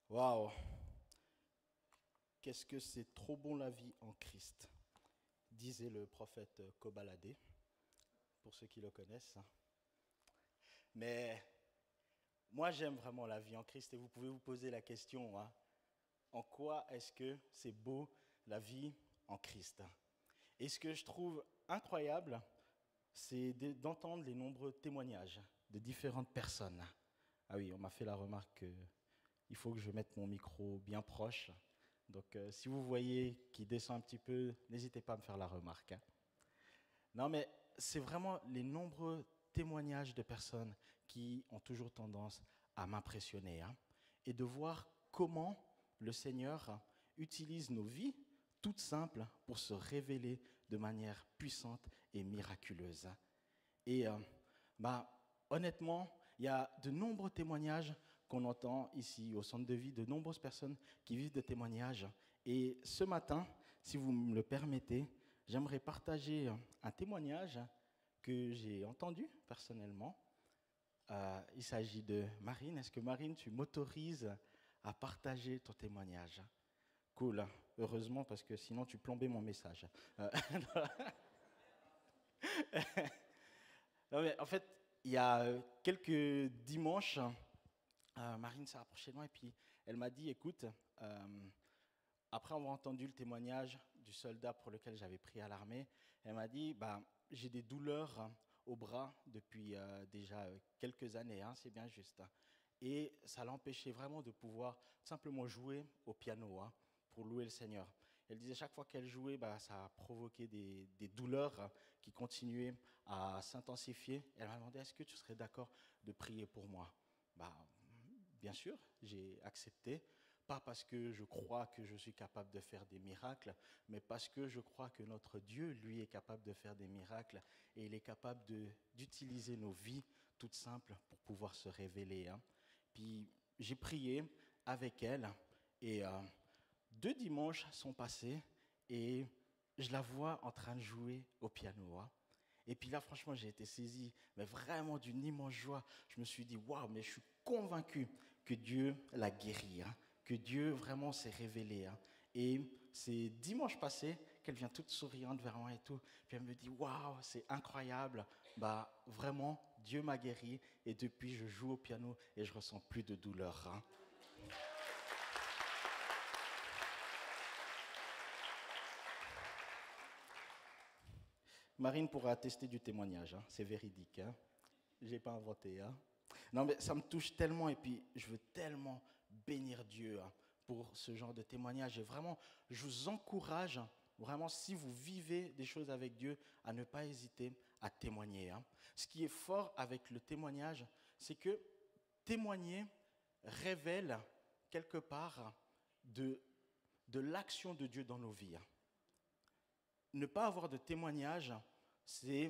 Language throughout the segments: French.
Waouh, qu'est-ce que c'est trop bon la vie en Christ, disait le prophète Kobalade, pour ceux qui le connaissent. Mais moi j'aime vraiment la vie en Christ et vous pouvez vous poser la question, en quoi est-ce que c'est beau la vie en Christ? Et ce que je trouve incroyable, c'est d'entendre les nombreux témoignages de différentes personnes. Ah oui, on m'a fait la remarque qu'il faut que je mette mon micro bien proche. Donc si vous voyez qu'il descend un petit peu, n'hésitez pas à me faire la remarque. Non mais c'est vraiment les nombreux témoignages de personnes qui ont toujours tendance à m'impressionner. Et de voir comment le Seigneur utilise nos vies toutes simples pour se révéler de manière puissante et miraculeuse. Et honnêtement, il y a de nombreux témoignages qu'on entend ici au centre de vie, de nombreuses personnes qui vivent de témoignages. Et ce matin, si vous me le permettez, j'aimerais partager un témoignage que j'ai entendu personnellement. Il s'agit de Marine. Est-ce que Marine, tu m'autorises à partager ton témoignage? Cool, heureusement, parce que sinon tu plombais mon message. Non, mais en fait, il y a quelques dimanches, Marine s'est rapprochée de moi et puis elle m'a dit, écoute, après avoir entendu le témoignage du soldat pour lequel j'avais pris à l'armée, elle m'a dit, j'ai des douleurs au bras depuis déjà quelques années, c'est bien juste. Et ça l'empêchait vraiment de pouvoir simplement jouer au piano pour louer le Seigneur. Elle disait chaque fois qu'elle jouait, ça a provoqué des douleurs qui continuaient à s'intensifier. Elle m'a demandé, est-ce que tu serais d'accord de prier pour moi? Bien sûr, j'ai accepté. Pas parce que je crois que je suis capable de faire des miracles, mais parce que je crois que notre Dieu, lui, est capable de faire des miracles et il est capable d'utiliser nos vies toutes simples pour pouvoir se révéler. Puis j'ai prié avec elle et 2 dimanches sont passés et je la vois en train de jouer au piano. Et puis là, franchement, j'ai été saisi, mais vraiment d'une immense joie. Je me suis dit, waouh, mais je suis convaincu que Dieu l'a guérie, que Dieu vraiment s'est révélé. Et c'est dimanche passé qu'elle vient toute souriante vers moi et tout. Puis elle me dit, waouh, c'est incroyable. Vraiment, Dieu m'a guéri. Et depuis, je joue au piano et je ressens plus de douleur. Marine pourra attester du témoignage, c'est véridique. Je n'ai pas inventé. Non, mais ça me touche tellement et puis je veux tellement bénir Dieu pour ce genre de témoignage. Et vraiment, je vous encourage, vraiment, si vous vivez des choses avec Dieu, à ne pas hésiter à témoigner. Ce qui est fort avec le témoignage, c'est que témoigner révèle quelque part de l'action de Dieu dans nos vies. Ne pas avoir de témoignage, c'est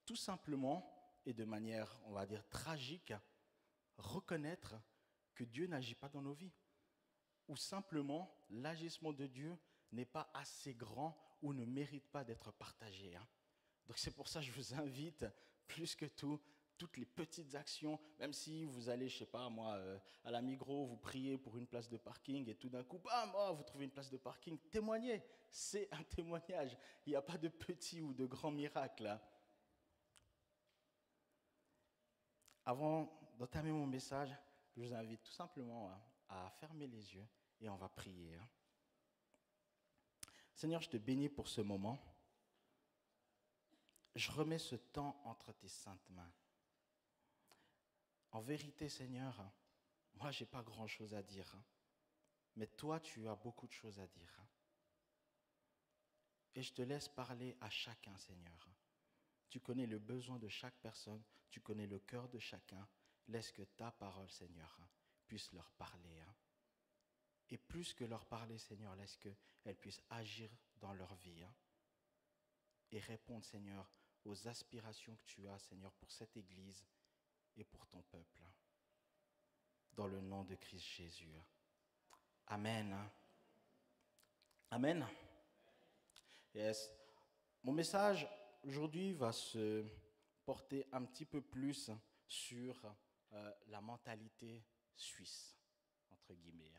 tout simplement, et de manière, on va dire, tragique, reconnaître que Dieu n'agit pas dans nos vies. Ou simplement, l'agissement de Dieu n'est pas assez grand ou ne mérite pas d'être partagé. Donc c'est pour ça que je vous invite, plus que tout, toutes les petites actions, même si vous allez, je sais pas moi, à la Migros, vous priez pour une place de parking et tout d'un coup, vous trouvez une place de parking, témoignez, c'est un témoignage. Il n'y a pas de petit ou de grand miracle. Avant d'entamer mon message, je vous invite tout simplement à fermer les yeux et on va prier. Seigneur, je te bénis pour ce moment. Je remets ce temps entre tes saintes mains. En vérité, Seigneur, moi, je n'ai pas grand-chose à dire. Mais toi, tu as beaucoup de choses à dire. Et je te laisse parler à chacun, Seigneur. Tu connais le besoin de chaque personne, tu connais le cœur de chacun. Laisse que ta parole, Seigneur, puisse leur parler. Et plus que leur parler, Seigneur, laisse qu'elle puisse agir dans leur vie. Et répondre, Seigneur, aux aspirations que tu as, Seigneur, pour cette Église et pour ton peuple. Dans le nom de Christ Jésus. Amen. Amen. Yes. Mon message aujourd'hui va se porter un petit peu plus sur la mentalité suisse. entre guillemets.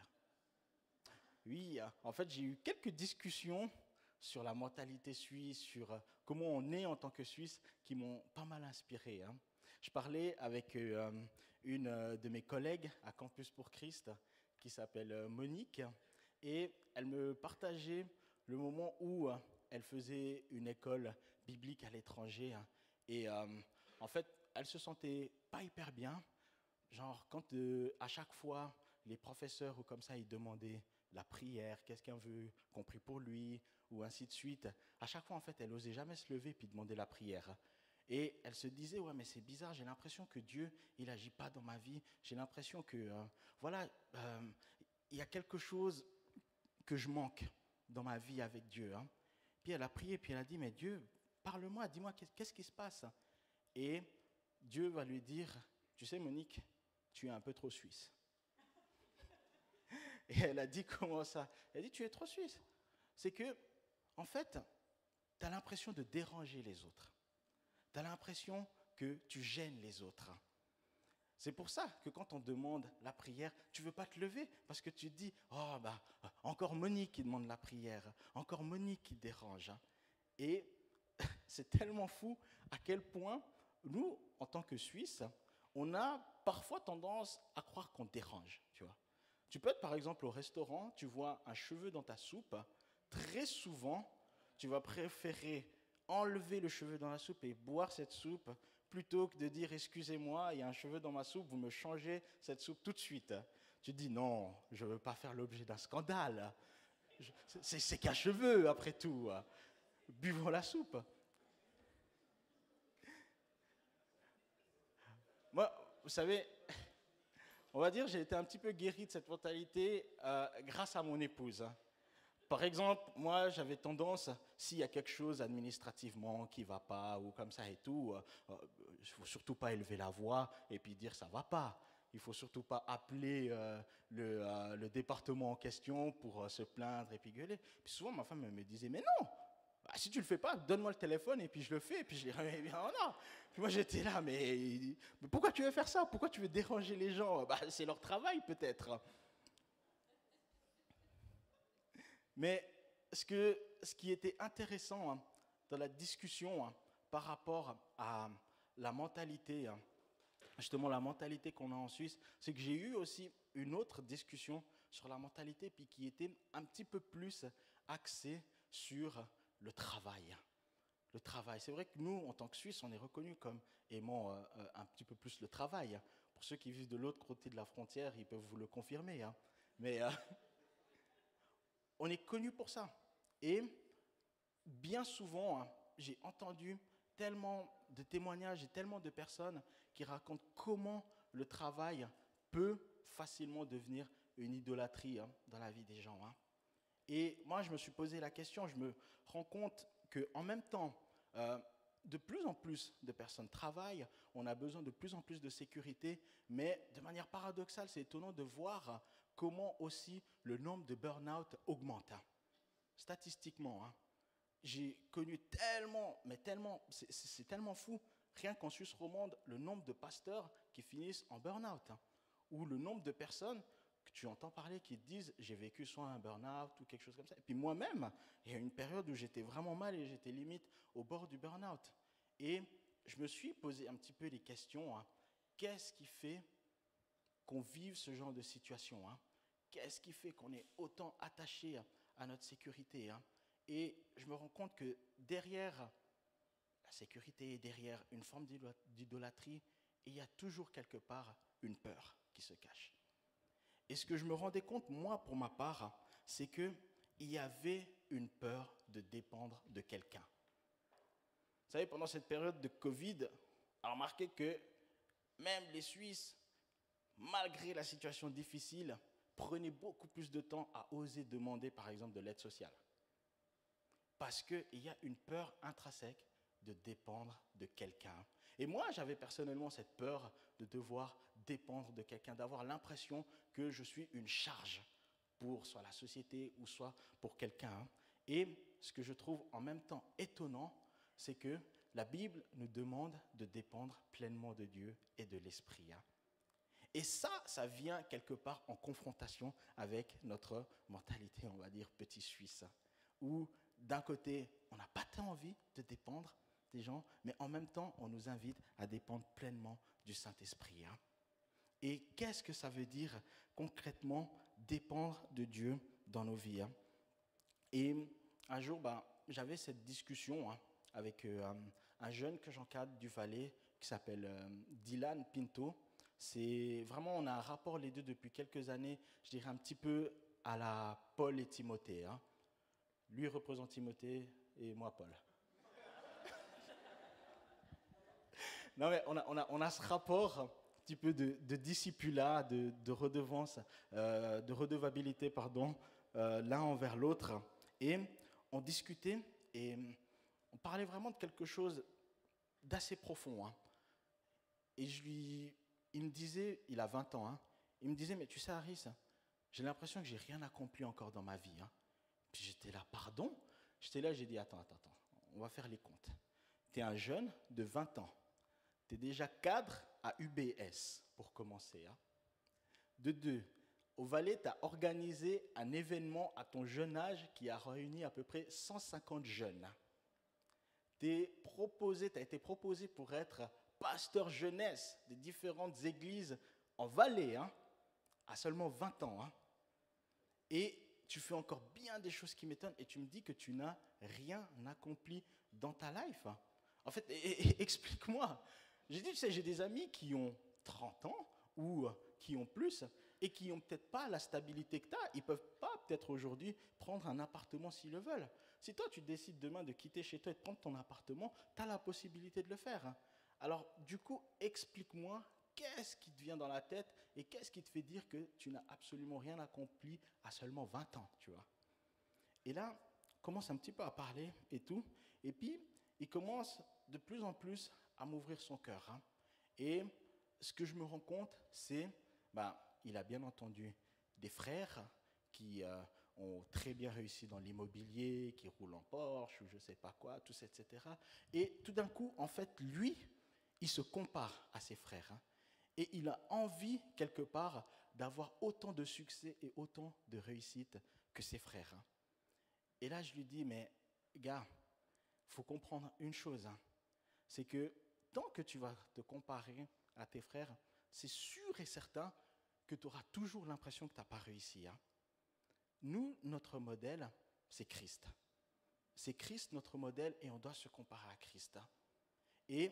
Oui, en fait, j'ai eu quelques discussions sur la mentalité suisse, sur comment on est en tant que Suisse, qui m'ont pas mal inspiré. Je parlais avec une de mes collègues à Campus pour Christ, qui s'appelle Monique, et elle me partageait le moment où elle faisait une école biblique à l'étranger, et en fait, elle se sentait pas hyper bien. Genre, quand à chaque fois, les professeurs ou comme ça, ils demandaient la prière, qu'est-ce qu'un veut qu'on prie pour lui, ou ainsi de suite, à chaque fois, en fait, elle n'osait jamais se lever puis demander la prière. Et elle se disait, ouais, mais c'est bizarre, j'ai l'impression que Dieu, il n'agit pas dans ma vie. J'ai l'impression que, voilà, il y a quelque chose que je manque dans ma vie avec Dieu. Puis elle a prié, puis elle a dit, mais Dieu, parle-moi, dis-moi, qu'est-ce qui se passe? Et Dieu va lui dire, tu sais, Monique, tu es un peu trop suisse. Et elle a dit, comment ça? Elle a dit, tu es trop suisse. C'est que, en fait, tu as l'impression de déranger les autres. Tu as l'impression que tu gênes les autres. C'est pour ça que quand on demande la prière, tu ne veux pas te lever parce que tu te dis, oh, bah, encore Monique qui demande la prière, encore Monique qui dérange. Et c'est tellement fou à quel point nous, en tant que Suisses, on a parfois tendance à croire qu'on dérange, tu vois. Tu peux être par exemple au restaurant, tu vois un cheveu dans ta soupe, très souvent, tu vas préférer enlever le cheveu dans la soupe et boire cette soupe plutôt que de dire excusez-moi, il y a un cheveu dans ma soupe, vous me changez cette soupe tout de suite. Tu te dis non, je ne veux pas faire l'objet d'un scandale. C'est qu'un cheveu après tout. Buvons la soupe. Moi, vous savez, on va dire j'ai été un petit peu guéri de cette mentalité grâce à mon épouse. Par exemple, moi, j'avais tendance, s'il y a quelque chose administrativement qui ne va pas ou comme ça et tout, il ne faut surtout pas élever la voix et puis dire ça ne va pas. Il ne faut surtout pas appeler le département en question pour se plaindre et puis gueuler. Puis souvent, ma femme me disait, mais non, bah, si tu ne le fais pas, donne-moi le téléphone et puis je le fais et puis je les remets bien en ordre. Puis moi, j'étais là, mais pourquoi tu veux faire ça? Pourquoi tu veux déranger les gens? Bah, c'est leur travail peut-être. Mais ce qui était intéressant dans la discussion par rapport à la mentalité, justement la mentalité qu'on a en Suisse, c'est que j'ai eu aussi une autre discussion sur la mentalité, puis qui était un petit peu plus axée sur le travail. Le travail. C'est vrai que nous, en tant que Suisses, on est reconnus comme aimant un petit peu plus le travail. Pour ceux qui vivent de l'autre côté de la frontière, ils peuvent vous le confirmer. Mais on est connu pour ça. Et bien souvent, j'ai entendu tellement de témoignages et tellement de personnes qui racontent comment le travail peut facilement devenir une idolâtrie dans la vie des gens. Et moi, je me suis posé la question, je me rends compte qu'en même temps, de plus en plus de personnes travaillent, on a besoin de plus en plus de sécurité, mais de manière paradoxale, c'est étonnant de voir comment aussi le nombre de burn-out augmente. Statistiquement, j'ai connu tellement, mais tellement, c'est tellement fou, rien qu'en Suisse romande, le nombre de pasteurs qui finissent en burn-out, ou le nombre de personnes que tu entends parler qui te disent j'ai vécu soit un burn-out ou quelque chose comme ça. Et puis moi-même, il y a une période où j'étais vraiment mal et j'étais limite au bord du burn-out. Et je me suis posé un petit peu les questions, qu'est-ce qui fait qu'on vive ce genre de situation? Qu'est-ce qui fait qu'on est autant attaché à notre sécurité? Et je me rends compte que derrière la sécurité, derrière une forme d'idolâtrie, il y a toujours quelque part une peur qui se cache. Et ce que je me rendais compte, moi, pour ma part, c'est qu'il y avait une peur de dépendre de quelqu'un. Vous savez, pendant cette période de Covid, on a remarqué que même les Suisses, malgré la situation difficile, prenaient beaucoup plus de temps à oser demander, par exemple, de l'aide sociale. Parce qu'il y a une peur intrinsèque de dépendre de quelqu'un. Et moi, j'avais personnellement cette peur de devoir dépendre de quelqu'un, d'avoir l'impression que je suis une charge pour soit la société ou soit pour quelqu'un. Et ce que je trouve en même temps étonnant, c'est que la Bible nous demande de dépendre pleinement de Dieu et de l'Esprit. Et ça vient quelque part en confrontation avec notre mentalité, on va dire, petit Suisse, où d'un côté, on n'a pas tant envie de dépendre des gens, mais en même temps, on nous invite à dépendre pleinement du Saint-Esprit. Hein. Et qu'est-ce que ça veut dire concrètement dépendre de Dieu dans nos vies, hein? Et un jour, j'avais cette discussion, hein, avec un jeune que j'encadre du Valais qui s'appelle Dylan Pinto. C'est vraiment, on a un rapport les deux depuis quelques années, je dirais un petit peu à la Paul et Timothée. Hein. Lui représente Timothée et moi Paul. Non mais on a ce rapport un petit peu de discipulat, de redevance, de redevabilité, pardon, l'un envers l'autre. Et on discutait et on parlait vraiment de quelque chose d'assez profond. Hein. Et il me disait, il a 20 ans, hein, il me disait, mais tu sais Harris, j'ai l'impression que j'ai rien accompli encore dans ma vie. Hein. Puis j'étais là, pardon? J'étais là, j'ai dit, attends, on va faire les comptes. Tu es un jeune de 20 ans. Tu es déjà cadre à UBS, pour commencer. Hein. De deux, au Valais, tu as organisé un événement à ton jeune âge qui a réuni à peu près 150 jeunes. Tu as été proposé pour être pasteur jeunesse des différentes églises en Valais, hein, à seulement 20 ans. Hein. Et tu fais encore bien des choses qui m'étonnent et tu me dis que tu n'as rien accompli dans ta life. Hein. En fait, explique-moi. J'ai dit, tu sais, j'ai des amis qui ont 30 ans ou qui ont plus et qui n'ont peut-être pas la stabilité que tu as. Ils ne peuvent pas peut-être aujourd'hui prendre un appartement s'ils le veulent. Si toi, tu décides demain de quitter chez toi et de prendre ton appartement, tu as la possibilité de le faire. Hein. Alors, du coup, explique-moi qu'est-ce qui te vient dans la tête et qu'est-ce qui te fait dire que tu n'as absolument rien accompli à seulement 20 ans, tu vois. Et là, on commence un petit peu à parler et tout. Et puis, il commence de plus en plus à m'ouvrir son cœur. Hein. Et ce que je me rends compte, c'est, il a bien entendu des frères qui ont très bien réussi dans l'immobilier, qui roulent en Porsche ou je ne sais pas quoi, tout ça, etc. Et tout d'un coup, en fait, lui, il se compare à ses frères. Hein. Et il a envie, quelque part, d'avoir autant de succès et autant de réussite que ses frères. Hein. Et là, je lui dis, mais gars, il faut comprendre une chose. Hein. C'est que tant que tu vas te comparer à tes frères, c'est sûr et certain que tu auras toujours l'impression que tu n'as pas réussi. Hein. Nous, notre modèle, c'est Christ. C'est Christ notre modèle et on doit se comparer à Christ. Hein. Et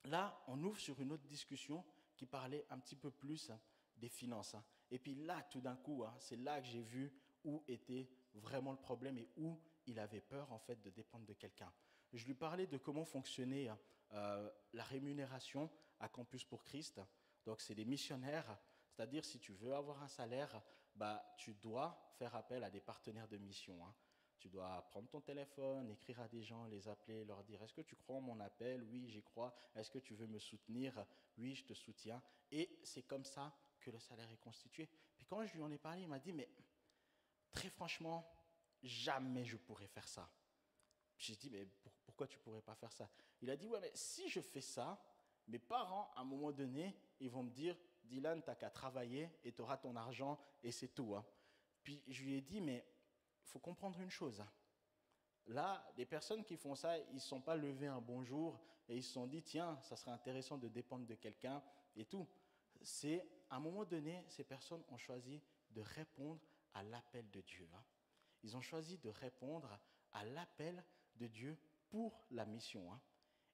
là, on ouvre sur une autre discussion qui parlait un petit peu plus des finances. Hein. Et puis là, tout d'un coup, hein, c'est là que j'ai vu où était vraiment le problème et où il avait peur en fait de dépendre de quelqu'un. Je lui parlais de comment fonctionnait la rémunération à Campus pour Christ. Donc, c'est des missionnaires, c'est-à-dire si tu veux avoir un salaire, tu dois faire appel à des partenaires de mission. Hein. Tu dois prendre ton téléphone, écrire à des gens, les appeler, leur dire « Est-ce que tu crois en mon appel? Oui, j'y crois. Est-ce que tu veux me soutenir? Oui, je te soutiens. » Et c'est comme ça que le salaire est constitué. Puis quand je lui en ai parlé, il m'a dit « Mais très franchement, jamais je pourrais faire ça. » J'ai dit « Mais pourquoi tu ne pourrais pas faire ça ?» Il a dit « Ouais, mais si je fais ça, mes parents, à un moment donné, ils vont me dire « Dylan, tu n'as qu'à travailler et tu auras ton argent et c'est tout. Hein. » Puis je lui ai dit « Mais il faut comprendre une chose. Là, les personnes qui font ça, ils ne se sont pas levés un bon jour et ils se sont dit, tiens, ça serait intéressant de dépendre de quelqu'un et tout. C'est, à un moment donné, ces personnes ont choisi de répondre à l'appel de Dieu. Hein. Ils ont choisi de répondre à l'appel de Dieu pour la mission. Hein.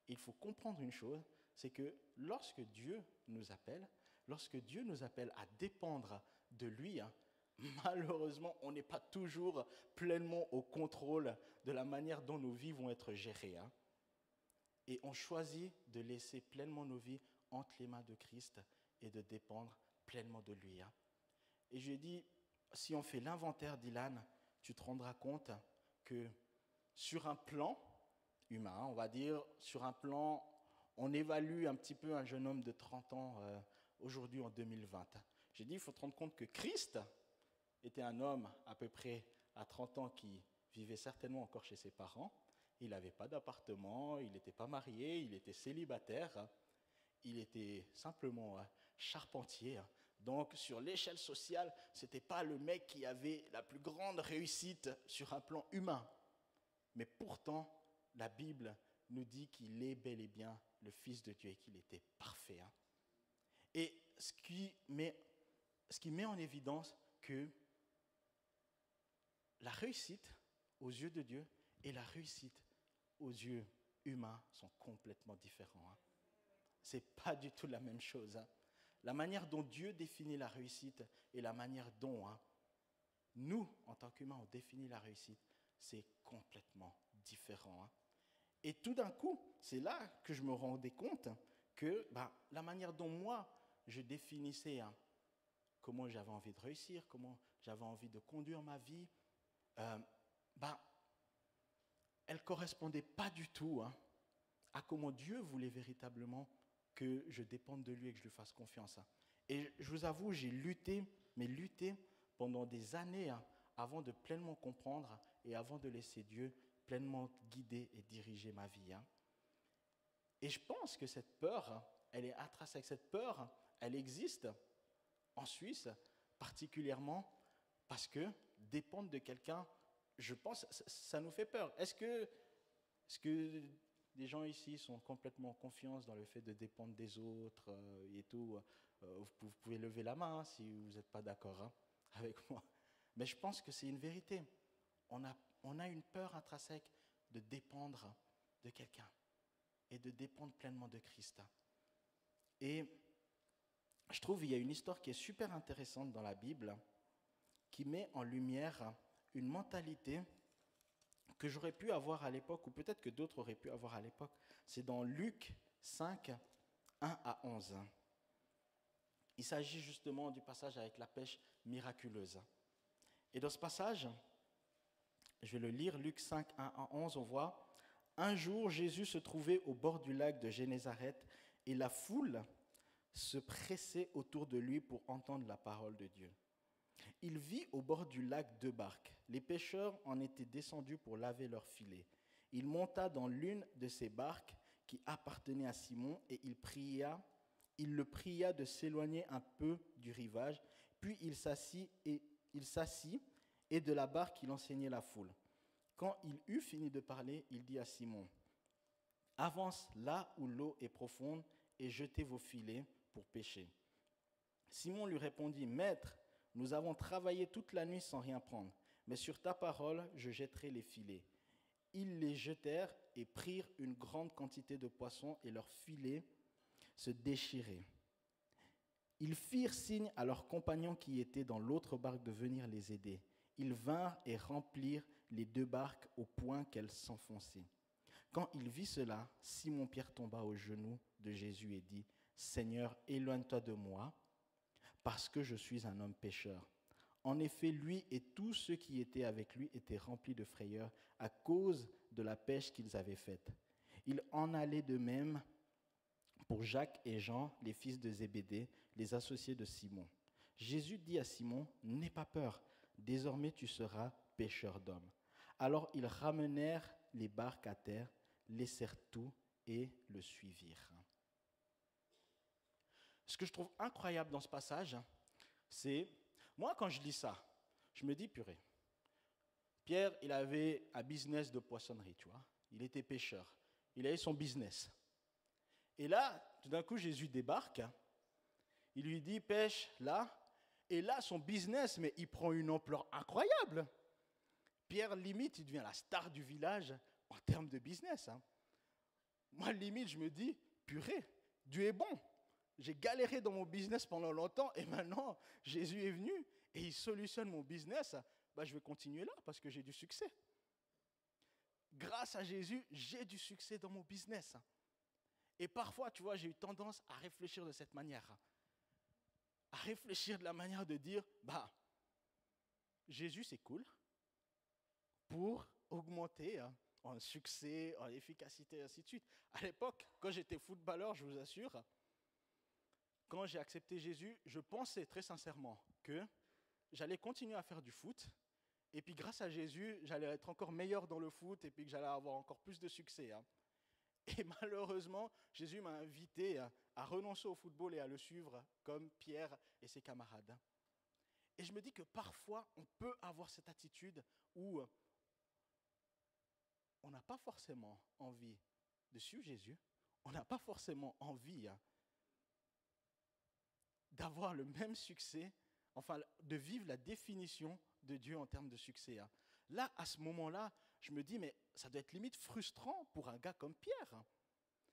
Il faut comprendre une chose, c'est que lorsque Dieu nous appelle à dépendre de lui, hein, malheureusement, on n'est pas toujours pleinement au contrôle de la manière dont nos vies vont être gérées. Hein. Et on choisit de laisser pleinement nos vies entre les mains de Christ et de dépendre pleinement de lui. Hein. Et je lui ai dit, si on fait l'inventaire d'Ilan, tu te rendras compte que sur un plan humain, on va dire, sur un plan, on évalue un petit peu un jeune homme de 30 ans aujourd'hui en 2020. J'ai dit, il faut te rendre compte que Christ était un homme à peu près à 30 ans qui vivait certainement encore chez ses parents. Il n'avait pas d'appartement, il n'était pas marié, il était célibataire. Il était simplement charpentier. Donc, sur l'échelle sociale, ce n'était pas le mec qui avait la plus grande réussite sur un plan humain. Mais pourtant, la Bible nous dit qu'il est bel et bien le Fils de Dieu et qu'il était parfait. Et ce qui met en évidence que la réussite aux yeux de Dieu et la réussite aux yeux humains sont complètement différents. Ce n'est pas du tout la même chose. La manière dont Dieu définit la réussite et la manière dont nous, en tant qu'humains, on définit la réussite, c'est complètement différent. Et tout d'un coup, c'est là que je me rendais compte que la manière dont moi, je définissais comment j'avais envie de réussir, comment j'avais envie de conduire ma vie, elle ne correspondait pas du tout à comment Dieu voulait véritablement que je dépende de lui et que je lui fasse confiance. Et je vous avoue, j'ai lutté pendant des années avant de pleinement comprendre et avant de laisser Dieu pleinement guider et diriger ma vie. Et je pense que cette peur, elle est intrinsèque. Cette peur, elle existe en Suisse, particulièrement parce que dépendre de quelqu'un, je pense, ça nous fait peur. Est-ce que des gens ici sont complètement en confiance dans le fait de dépendre des autres et tout? Vous pouvez lever la main si vous n'êtes pas d'accord avec moi. Mais je pense que c'est une vérité. On a une peur intrinsèque de dépendre de quelqu'un et de dépendre pleinement de Christ. Et je trouve qu'il y a une histoire qui est super intéressante dans la Bible qui met en lumière une mentalité que j'aurais pu avoir à l'époque, ou peut-être que d'autres auraient pu avoir à l'époque. C'est dans Luc 5, 1 à 11. Il s'agit justement du passage avec la pêche miraculeuse. Et dans ce passage, je vais le lire, Luc 5, 1 à 11, on voit « Un jour, Jésus se trouvait au bord du lac de Génézareth et la foule se pressait autour de lui pour entendre la parole de Dieu. Il vit au bord du lac 2 barques. Les pêcheurs en étaient descendus pour laver leurs filets. Il monta dans l'une de ces barques qui appartenait à Simon et il le pria de s'éloigner un peu du rivage. Puis il s'assit et de la barque il enseignait la foule. Quand il eut fini de parler, il dit à Simon, « Avance là où l'eau est profonde et jetez vos filets pour pêcher. » Simon lui répondit, « Maître, nous avons travaillé toute la nuit sans rien prendre, mais sur ta parole, je jetterai les filets. » Ils les jetèrent et prirent une grande quantité de poissons et leurs filets se déchiraient. Ils firent signe à leurs compagnons qui étaient dans l'autre barque de venir les aider. Ils vinrent et remplirent les 2 barques au point qu'elles s'enfonçaient. Quand il vit cela, Simon-Pierre tomba aux genoux de Jésus et dit, « Seigneur, éloigne-toi de moi, parce que je suis un homme pécheur. » En effet, lui et tous ceux qui étaient avec lui étaient remplis de frayeur à cause de la pêche qu'ils avaient faite. Il en allait de même pour Jacques et Jean, les fils de Zébédée, les associés de Simon. Jésus dit à Simon, « N'aie pas peur, désormais tu seras pêcheur d'hommes. » Alors ils ramenèrent les barques à terre, laissèrent tout et le suivirent. Ce que je trouve incroyable dans ce passage, c'est, moi quand je lis ça, je me dis, purée, Pierre, il avait un business de poissonnerie, tu vois. Il était pêcheur, il avait son business. Et là, tout d'un coup, Jésus débarque, il lui dit, pêche là, et là, son business, mais il prend une ampleur incroyable. Pierre, limite, il devient la star du village en termes de business. Moi, limite, je me dis, purée, Dieu est bon. J'ai galéré dans mon business pendant longtemps et maintenant, Jésus est venu et il solutionne mon business. Je vais continuer là parce que j'ai du succès. Grâce à Jésus, j'ai du succès dans mon business. Et parfois, tu vois, j'ai eu tendance à réfléchir de cette manière. À réfléchir de la manière de dire, Jésus, c'est cool pour augmenter en succès, en efficacité, et ainsi de suite. À l'époque, quand j'étais footballeur, je vous assure, quand j'ai accepté Jésus, je pensais très sincèrement que j'allais continuer à faire du foot, et puis grâce à Jésus, j'allais être encore meilleur dans le foot, et puis que j'allais avoir encore plus de succès. Et malheureusement, Jésus m'a invité à renoncer au football et à le suivre comme Pierre et ses camarades. Et je me dis que parfois, on peut avoir cette attitude où on n'a pas forcément envie de suivre Jésus, on n'a pas forcément envie d'avoir le même succès, enfin de vivre la définition de Dieu en termes de succès. Là, à ce moment-là, je me dis, mais ça doit être limite frustrant pour un gars comme Pierre.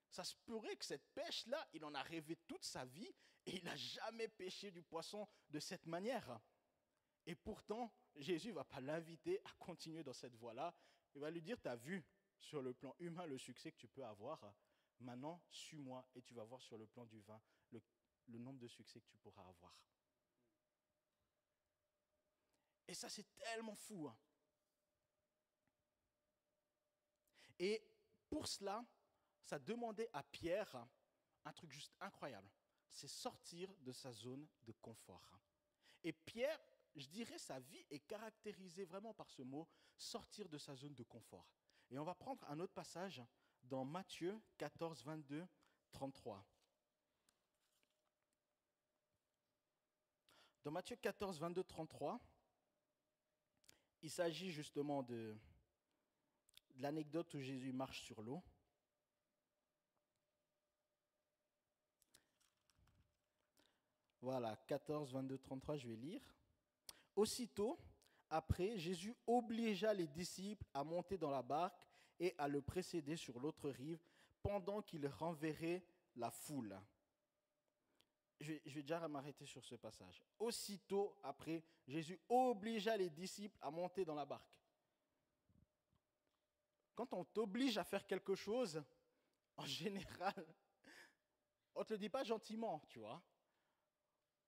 Ça se pourrait que cette pêche-là, il en a rêvé toute sa vie et il n'a jamais pêché du poisson de cette manière. Et pourtant, Jésus ne va pas l'inviter à continuer dans cette voie-là. Il va lui dire, tu as vu sur le plan humain le succès que tu peux avoir. Maintenant, suis-moi et tu vas voir sur le plan du vin le nombre de succès que tu pourras avoir. Et ça, c'est tellement fou. Et pour cela, ça demandait à Pierre un truc juste incroyable. C'est sortir de sa zone de confort. Et Pierre, je dirais, sa vie est caractérisée vraiment par ce mot, sortir de sa zone de confort. Et on va prendre un autre passage dans Matthieu 14, 22, 33. Dans Matthieu 14, 22, 33, il s'agit justement de l'anecdote où Jésus marche sur l'eau. Voilà, 14, 22, 33, je vais lire. Aussitôt, après, Jésus obligea les disciples à monter dans la barque et à le précéder sur l'autre rive pendant qu'il renverrait la foule. Je vais déjà m'arrêter sur ce passage. Aussitôt après, Jésus obligea les disciples à monter dans la barque. Quand on t'oblige à faire quelque chose, en général, on ne te le dit pas gentiment, tu vois.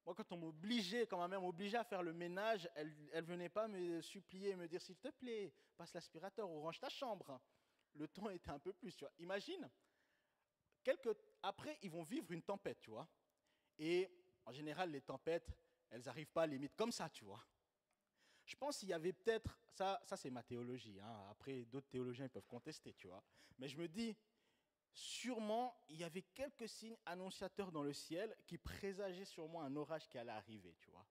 Moi, quand on m'obligeait, quand ma mère m'obligeait à faire le ménage, elle ne venait pas me supplier, me dire, s'il te plaît, passe l'aspirateur ou range ta chambre. Le ton était un peu plus, tu vois. Imagine, après, ils vont vivre une tempête, tu vois. Et en général, les tempêtes, elles n'arrivent pas à limite comme ça, tu vois. Je pense qu'il y avait peut-être, ça c'est ma théologie, hein. Après d'autres théologiens ils peuvent contester, tu vois. Mais je me dis, sûrement, il y avait quelques signes annonciateurs dans le ciel qui présageaient sûrement un orage qui allait arriver, tu vois.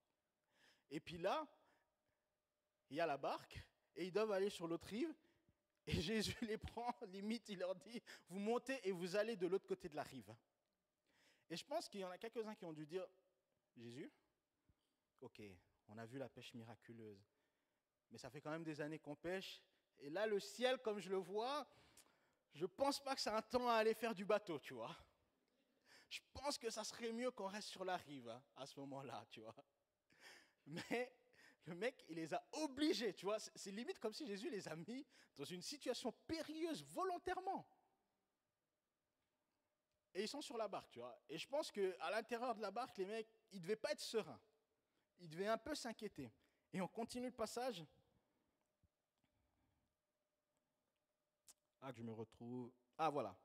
Et puis là, il y a la barque, et ils doivent aller sur l'autre rive, et Jésus les prend, limite, il leur dit, vous montez et vous allez de l'autre côté de la rive. Et je pense qu'il y en a quelques-uns qui ont dû dire, Jésus, ok, on a vu la pêche miraculeuse, mais ça fait quand même des années qu'on pêche, et là, le ciel, comme je le vois, je ne pense pas que c'est un temps à aller faire du bateau, tu vois. Je pense que ça serait mieux qu'on reste sur la rive hein, à ce moment-là, tu vois. Mais le mec, il les a obligés, tu vois. C'est limite comme si Jésus les a mis dans une situation périlleuse volontairement. Et ils sont sur la barque, tu vois. Et je pense qu'à l'intérieur de la barque, les mecs, ils ne devaient pas être sereins. Ils devaient un peu s'inquiéter. Et on continue le passage. Ah, que je me retrouve. Ah, voilà.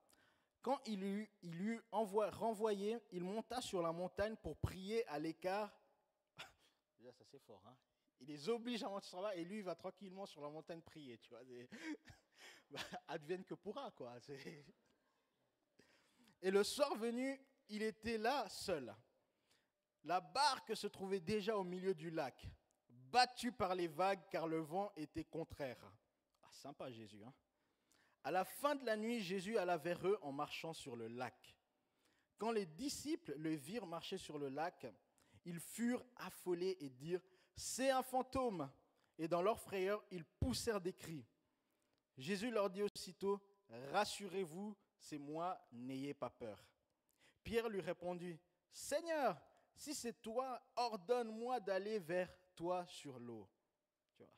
Quand il eut renvoyé, il monta sur la montagne pour prier à l'écart. Déjà, ça c'est fort, hein. Il les oblige à monter sur là et lui, il va tranquillement sur la montagne prier, tu vois. Advienne que pourra, quoi. Et le soir venu, il était là seul. La barque se trouvait déjà au milieu du lac, battue par les vagues car le vent était contraire. Ah, sympa Jésus, hein. À la fin de la nuit, Jésus alla vers eux en marchant sur le lac. Quand les disciples le virent marcher sur le lac, ils furent affolés et dirent « C'est un fantôme !» Et dans leur frayeur, ils poussèrent des cris. Jésus leur dit aussitôt « Rassurez-vous, c'est moi, n'ayez pas peur. » Pierre lui répondit « Seigneur, si c'est toi, ordonne-moi d'aller vers toi sur l'eau. » Tu vois.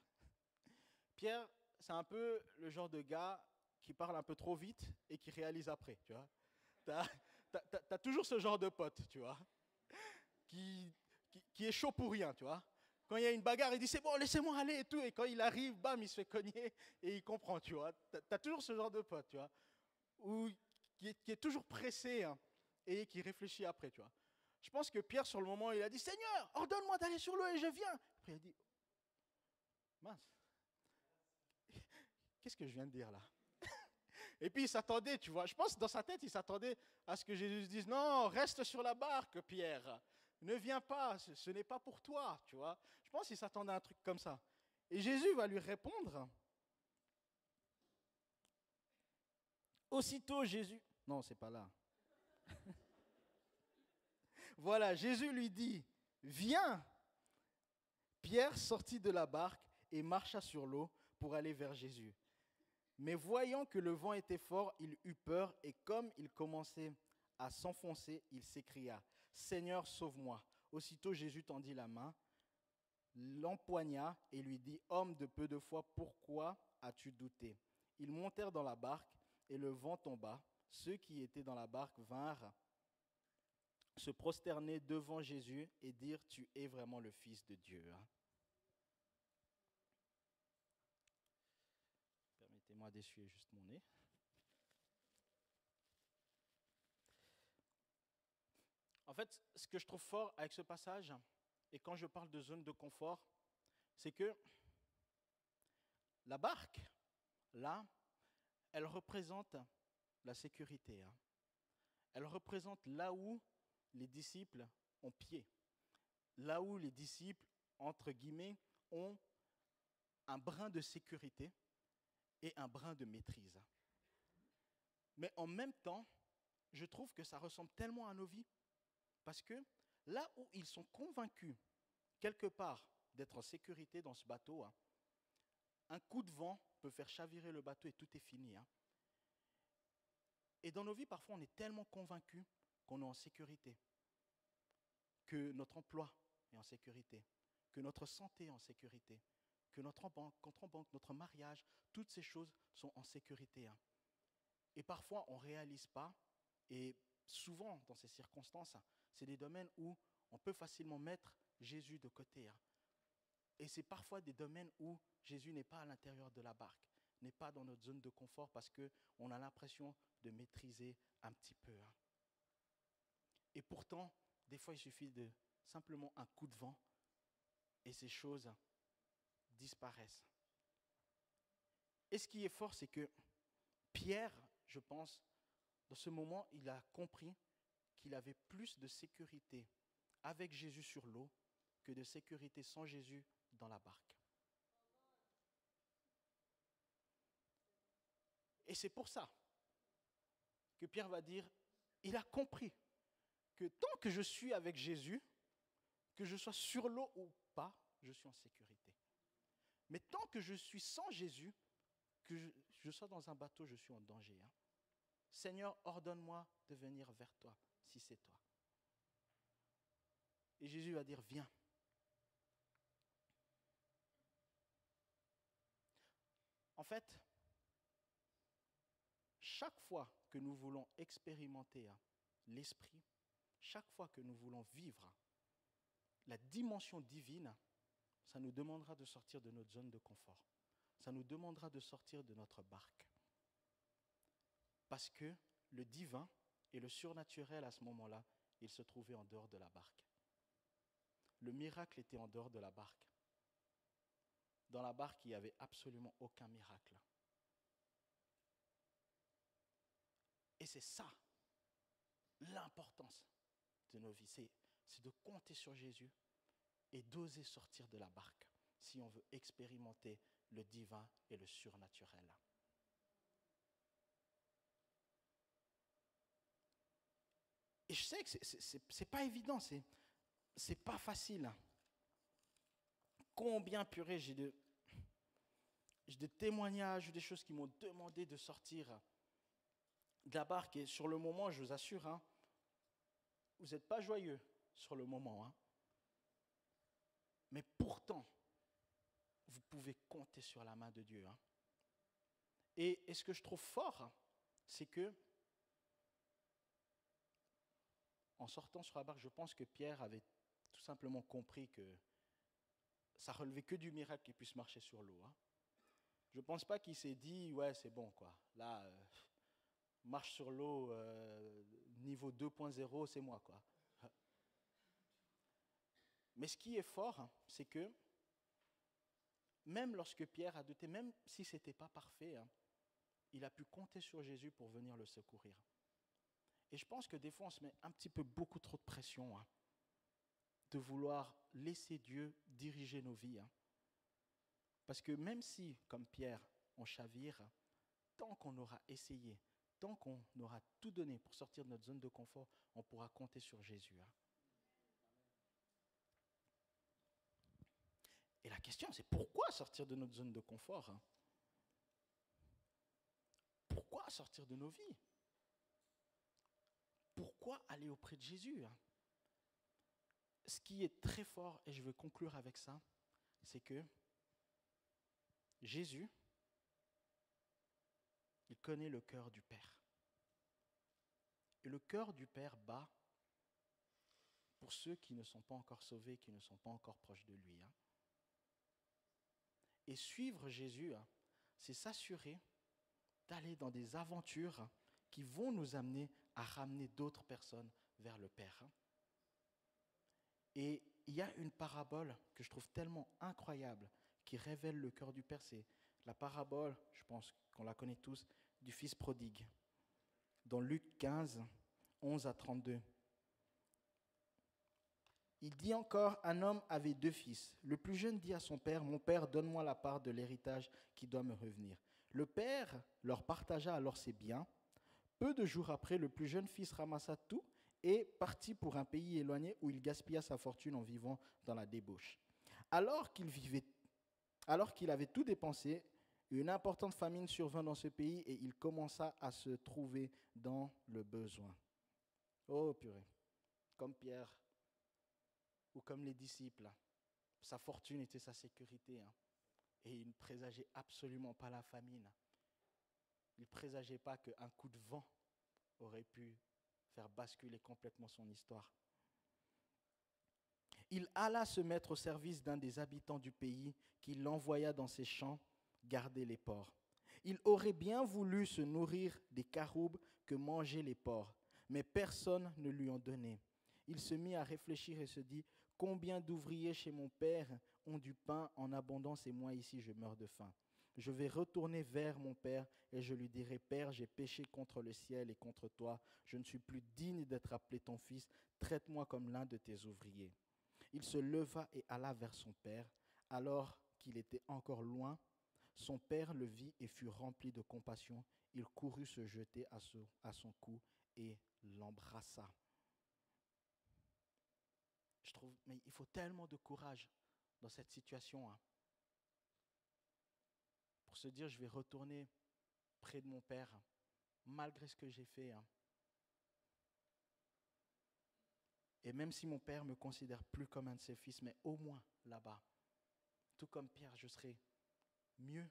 Pierre, c'est un peu le genre de gars qui parle un peu trop vite et qui réalise après, tu vois. T'as toujours ce genre de pote, tu vois, qui est chaud pour rien, tu vois. Quand il y a une bagarre, il dit c'est bon, laissez-moi aller et tout, et quand il arrive, bam, il se fait cogner et il comprend, tu vois. T'as toujours ce genre de pote, tu vois, qui est toujours pressé hein, et qui réfléchit après, tu vois. Je pense que Pierre, sur le moment, il a dit Seigneur, ordonne-moi d'aller sur l'eau et je viens. Après, il a dit mince, qu'est-ce que je viens de dire là? Et puis il s'attendait, tu vois, je pense que dans sa tête, il s'attendait à ce que Jésus dise, non, reste sur la barque, Pierre. Ne viens pas, ce n'est pas pour toi, tu vois. Je pense qu'il s'attendait à un truc comme ça. Et Jésus va lui répondre. Aussitôt Jésus... Non, c'est pas là. Voilà, Jésus lui dit, viens. Pierre sortit de la barque et marcha sur l'eau pour aller vers Jésus. Mais voyant que le vent était fort, il eut peur et comme il commençait à s'enfoncer, il s'écria, « Seigneur, sauve-moi !» Aussitôt Jésus tendit la main, l'empoigna et lui dit, « Homme de peu de foi, pourquoi as-tu douté ?» Ils montèrent dans la barque et le vent tomba. Ceux qui étaient dans la barque vinrent se prosterner devant Jésus et dire, « Tu es vraiment le Fils de Dieu. » Permettez-moi d'essuyer juste mon nez. En fait, ce que je trouve fort avec ce passage, et quand je parle de zone de confort, c'est que la barque, là, elle représente la sécurité. Elle représente là où les disciples ont pied, là où les disciples, entre guillemets, ont un brin de sécurité et un brin de maîtrise. Mais en même temps, je trouve que ça ressemble tellement à nos vies, parce que là où ils sont convaincus, quelque part, d'être en sécurité dans ce bateau, un coup de vent peut faire chavirer le bateau et tout est fini. Et dans nos vies, parfois, on est tellement convaincus qu'on est en sécurité, que notre emploi est en sécurité, que notre santé est en sécurité, que notre compte en banque, notre mariage, toutes ces choses sont en sécurité. Et parfois, on ne réalise pas, et souvent, dans ces circonstances, c'est des domaines où on peut facilement mettre Jésus de côté. Et c'est parfois des domaines où Jésus n'est pas à l'intérieur de la barque, n'est pas dans notre zone de confort parce qu'on a l'impression de maîtriser un petit peu. Et pourtant, des fois, il suffit de simplement un coup de vent et ces choses disparaissent. Et ce qui est fort, c'est que Pierre, je pense, dans ce moment, il a compris qu'il avait plus de sécurité avec Jésus sur l'eau que de sécurité sans Jésus dans la barque. Et c'est pour ça que Pierre va dire, il a compris que tant que je suis avec Jésus, que je sois sur l'eau ou pas, je suis en sécurité. Mais tant que je suis sans Jésus, que je sois dans un bateau, je suis en danger. Seigneur, ordonne-moi de venir vers toi, si c'est toi. Et Jésus va dire, viens. En fait, chaque fois que nous voulons expérimenter l'esprit, chaque fois que nous voulons vivre la dimension divine, ça nous demandera de sortir de notre zone de confort. Ça nous demandera de sortir de notre barque. Parce que le divin et le surnaturel à ce moment-là, ils se trouvaient en dehors de la barque. Le miracle était en dehors de la barque. Dans la barque, il n'y avait absolument aucun miracle. Et c'est ça, l'importance de nos vies. C'est de compter sur Jésus et d'oser sortir de la barque si on veut expérimenter le divin et le surnaturel. Et je sais que c'est pas évident, c'est pas facile. Combien, purée, j'ai des témoignages, des choses qui m'ont demandé de sortir de la barque. Et sur le moment, je vous assure, vous n'êtes pas joyeux sur le moment. Mais pourtant, vous pouvez compter sur la main de Dieu. Et ce que je trouve fort, c'est que, en sortant sur la barque, je pense que Pierre avait tout simplement compris que ça relevait que du miracle qu'il puisse marcher sur l'eau. Je ne pense pas qu'il s'est dit, ouais, c'est bon, quoi. Là, marche sur l'eau, niveau 2.0, c'est moi, quoi. Mais ce qui est fort, c'est que même lorsque Pierre a douté, même si ce n'était pas parfait, il a pu compter sur Jésus pour venir le secourir. Et je pense que des fois, on se met un petit peu beaucoup trop de pression de vouloir laisser Dieu diriger nos vies. Parce que même si, comme Pierre, on chavire, tant qu'on aura essayé, tant qu'on aura tout donné pour sortir de notre zone de confort, on pourra compter sur Jésus. Et la question, c'est pourquoi sortir de notre zone de confort? Pourquoi sortir de nos vies? Pourquoi aller auprès de Jésus? Ce qui est très fort, et je veux conclure avec ça, c'est que Jésus, il connaît le cœur du Père. Et le cœur du Père bat pour ceux qui ne sont pas encore sauvés, qui ne sont pas encore proches de lui. Et suivre Jésus, c'est s'assurer d'aller dans des aventures qui vont nous amener à ramener d'autres personnes vers le Père. Et il y a une parabole que je trouve tellement incroyable qui révèle le cœur du Père, c'est la parabole, je pense qu'on la connaît tous, du Fils prodigue. Dans Luc 15, 11 à 32. Il dit encore, un homme avait 2 fils. Le plus jeune dit à son père, mon père, donne-moi la part de l'héritage qui doit me revenir. Le père leur partagea alors ses biens. Peu de jours après, le plus jeune fils ramassa tout et partit pour un pays éloigné où il gaspilla sa fortune en vivant dans la débauche. Alors qu'il avait tout dépensé, une importante famine survint dans ce pays et il commença à se trouver dans le besoin. Oh purée, comme Pierre ou comme les disciples, sa fortune était sa sécurité. Et il ne présageait absolument pas la famine. Il ne présageait pas qu'un coup de vent aurait pu faire basculer complètement son histoire. Il alla se mettre au service d'un des habitants du pays qui l'envoya dans ses champs garder les porcs. Il aurait bien voulu se nourrir des caroubes que mangeaient les porcs, mais personne ne lui en donnait. Il se mit à réfléchir et se dit, combien d'ouvriers chez mon père ont du pain en abondance et moi ici je meurs de faim. Je vais retourner vers mon père et je lui dirai, Père, j'ai péché contre le ciel et contre toi. Je ne suis plus digne d'être appelé ton fils. Traite-moi comme l'un de tes ouvriers. Il se leva et alla vers son père. Alors qu'il était encore loin, son père le vit et fut rempli de compassion. Il courut se jeter à son cou et l'embrassa. Je trouve, mais il faut tellement de courage dans cette situation. Pour se dire, je vais retourner près de mon père, malgré ce que j'ai fait. Et même si mon père ne me considère plus comme un de ses fils, mais au moins là-bas, tout comme Pierre, je serai mieux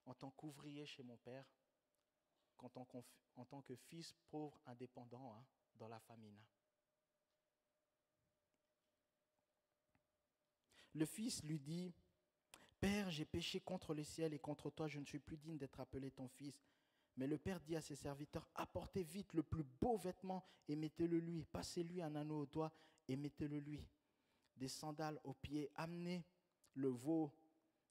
en tant qu'ouvrier chez mon père qu'en tant que fils pauvre indépendant dans la famine. Le fils lui dit, Père, j'ai péché contre le ciel et contre toi, je ne suis plus digne d'être appelé ton fils. Mais le père dit à ses serviteurs, apportez vite le plus beau vêtement et mettez-le lui. Passez-lui un anneau au doigt et mettez-le lui. Des sandales aux pieds, amenez le veau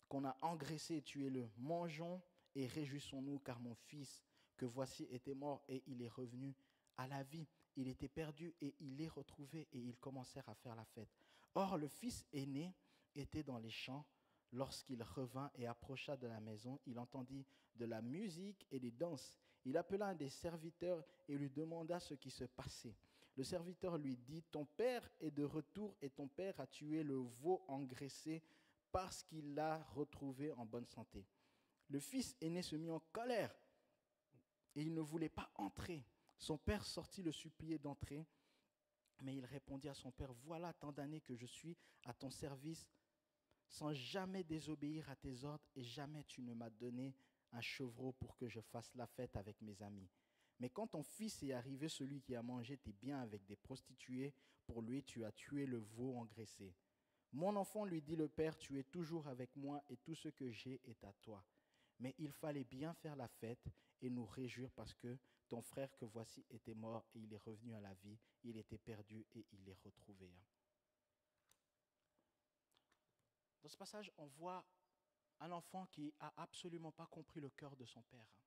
qu'on a engraissé et tuez-le. Mangeons et réjouissons-nous, car mon fils que voici était mort et il est revenu à la vie. Il était perdu et il est retrouvé et ils commencèrent à faire la fête. Or, le fils aîné était dans les champs. Lorsqu'il revint et approcha de la maison, il entendit de la musique et des danses. Il appela un des serviteurs et lui demanda ce qui se passait. Le serviteur lui dit, ton père est de retour et ton père a tué le veau engraissé parce qu'il l'a retrouvé en bonne santé. Le fils aîné se mit en colère et il ne voulait pas entrer. Son père sortit le supplier d'entrer, mais il répondit à son père, voilà tant d'années que je suis à ton service sans jamais désobéir à tes ordres et jamais tu ne m'as donné un chevreau pour que je fasse la fête avec mes amis. Mais quand ton fils est arrivé, celui qui a mangé tes biens avec des prostituées, pour lui tu as tué le veau engraissé. Mon enfant, lui dit le père, tu es toujours avec moi et tout ce que j'ai est à toi. Mais il fallait bien faire la fête et nous réjouir parce que ton frère que voici était mort et il est revenu à la vie, il était perdu et il est retrouvé. Dans ce passage, on voit un enfant qui n'a absolument pas compris le cœur de son père.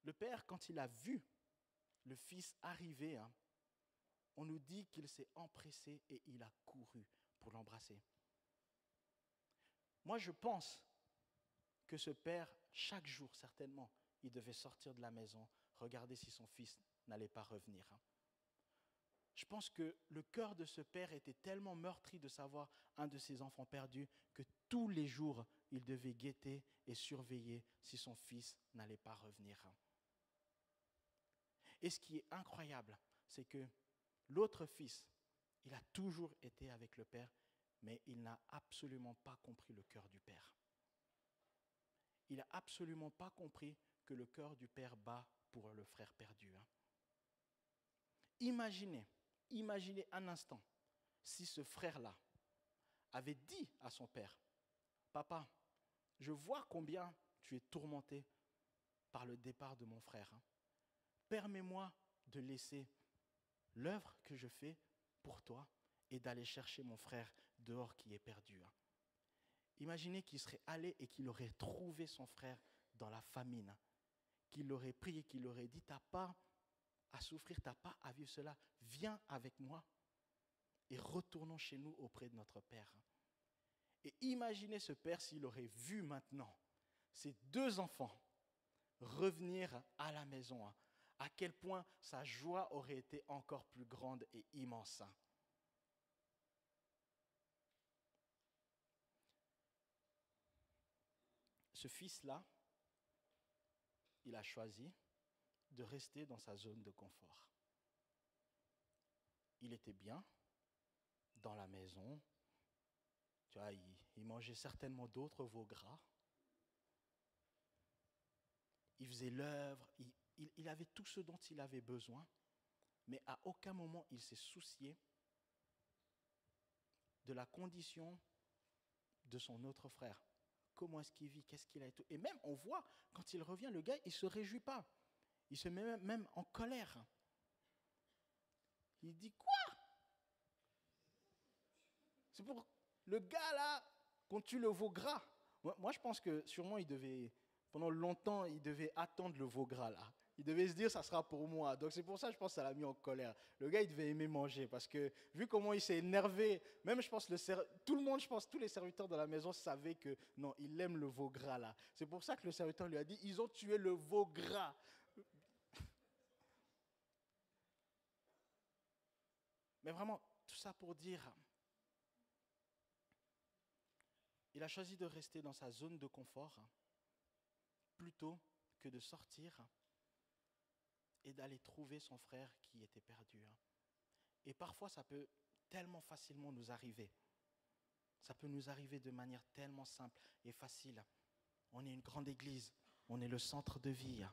Le père, quand il a vu le fils arriver, on nous dit qu'il s'est empressé et il a couru pour l'embrasser. Moi, je pense que ce père, chaque jour, certainement, il devait sortir de la maison, regarder si son fils n'allait pas revenir. Je pense que le cœur de ce père était tellement meurtri de savoir un de ses enfants perdus que tous les jours, il devait guetter et surveiller si son fils n'allait pas revenir. Et ce qui est incroyable, c'est que l'autre fils, il a toujours été avec le père, mais il n'a absolument pas compris le cœur du père. Il n'a absolument pas compris que le cœur du père bat pour le frère perdu. Imaginez un instant si ce frère-là avait dit à son père, « Papa, je vois combien tu es tourmenté par le départ de mon frère. Permets-moi de laisser l'œuvre que je fais pour toi et d'aller chercher mon frère dehors qui est perdu. » Imaginez qu'il serait allé et qu'il aurait trouvé son frère dans la famine, qu'il aurait prié, qu'il aurait dit, « T'as pas à souffrir, t'as pas à vivre cela, viens avec moi et retournons chez nous auprès de notre Père. » Et imaginez ce père s'il aurait vu maintenant ses deux enfants revenir à la maison, à quel point sa joie aurait été encore plus grande et immense. Ce fils-là, il a choisi de rester dans sa zone de confort. Il était bien dans la maison. Tu vois, il mangeait certainement d'autres veaux gras. Il faisait l'œuvre, il avait tout ce dont il avait besoin, mais à aucun moment il s'est soucié de la condition de son autre frère. Comment est-ce qu'il vit, qu'est-ce qu'il a et tout. Et même, on voit, quand il revient, le gars, il ne se réjouit pas. Il se met même en colère. Il dit, quoi? C'est pour le gars là, qu'on tue le veau gras. Moi, je pense que sûrement, pendant longtemps, il devait attendre le veau gras là. Il devait se dire, ça sera pour moi. Donc c'est pour ça, je pense, que ça l'a mis en colère. Le gars, il devait aimer manger parce que vu comment il s'est énervé, même je pense, tout le monde, je pense, tous les serviteurs de la maison savaient que non, il aime le veau gras là. C'est pour ça que le serviteur lui a dit, ils ont tué le veau gras. Mais vraiment, tout ça pour dire, il a choisi de rester dans sa zone de confort plutôt que de sortir et d'aller trouver son frère qui était perdu. Et parfois, ça peut tellement facilement nous arriver. Ça peut nous arriver de manière tellement simple et facile. On est une grande église, on est le centre de vie.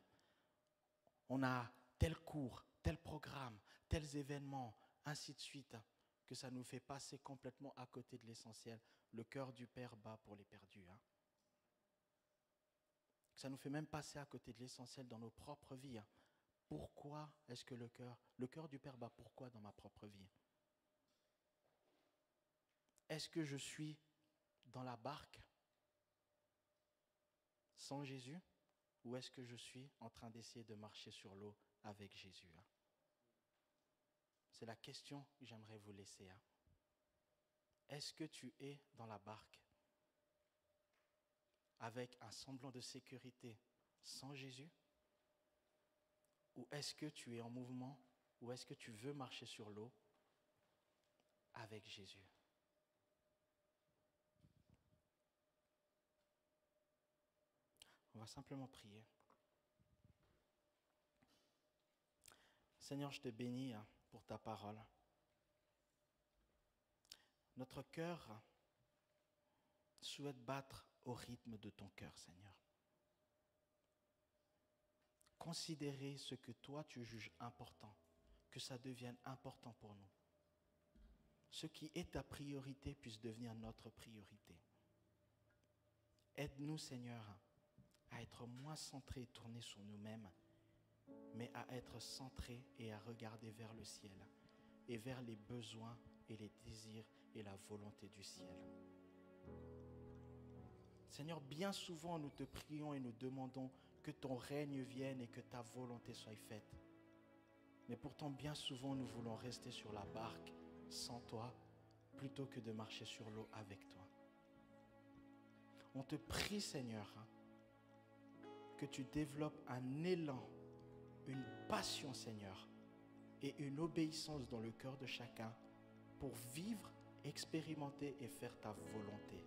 On a tel cours, tel programme, tels événements, ainsi de suite, que ça nous fait passer complètement à côté de l'essentiel. Le cœur du Père bat pour les perdus. Ça nous fait même passer à côté de l'essentiel dans nos propres vies. Pourquoi est-ce que le cœur du Père bat pourquoi dans ma propre vie? Est-ce que je suis dans la barque sans Jésus ou est-ce que je suis en train d'essayer de marcher sur l'eau avec Jésus? C'est la question que j'aimerais vous laisser. Est-ce que tu es dans la barque avec un semblant de sécurité sans Jésus? Ou est-ce que tu es en mouvement? Ou est-ce que tu veux marcher sur l'eau avec Jésus? On va simplement prier. Seigneur, je te bénis pour ta parole. Notre cœur souhaite battre au rythme de ton cœur, Seigneur. Considérer ce que toi tu juges important, que ça devienne important pour nous. Ce qui est ta priorité puisse devenir notre priorité. Aide-nous, Seigneur, à être moins centrés et tournés sur nous-mêmes, mais à être centrés et à regarder vers le ciel et vers les besoins et les désirs et la volonté du ciel. Seigneur, bien souvent nous te prions et nous demandons que ton règne vienne et que ta volonté soit faite. Mais pourtant, bien souvent, nous voulons rester sur la barque sans toi, plutôt que de marcher sur l'eau avec toi. On te prie, Seigneur, que tu développes un élan, une passion, Seigneur, et une obéissance dans le cœur de chacun pour vivre, expérimenter et faire ta volonté.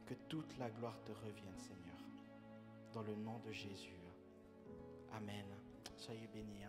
Que toute la gloire te revienne, Seigneur, dans le nom de Jésus. Amen. Soyez bénis.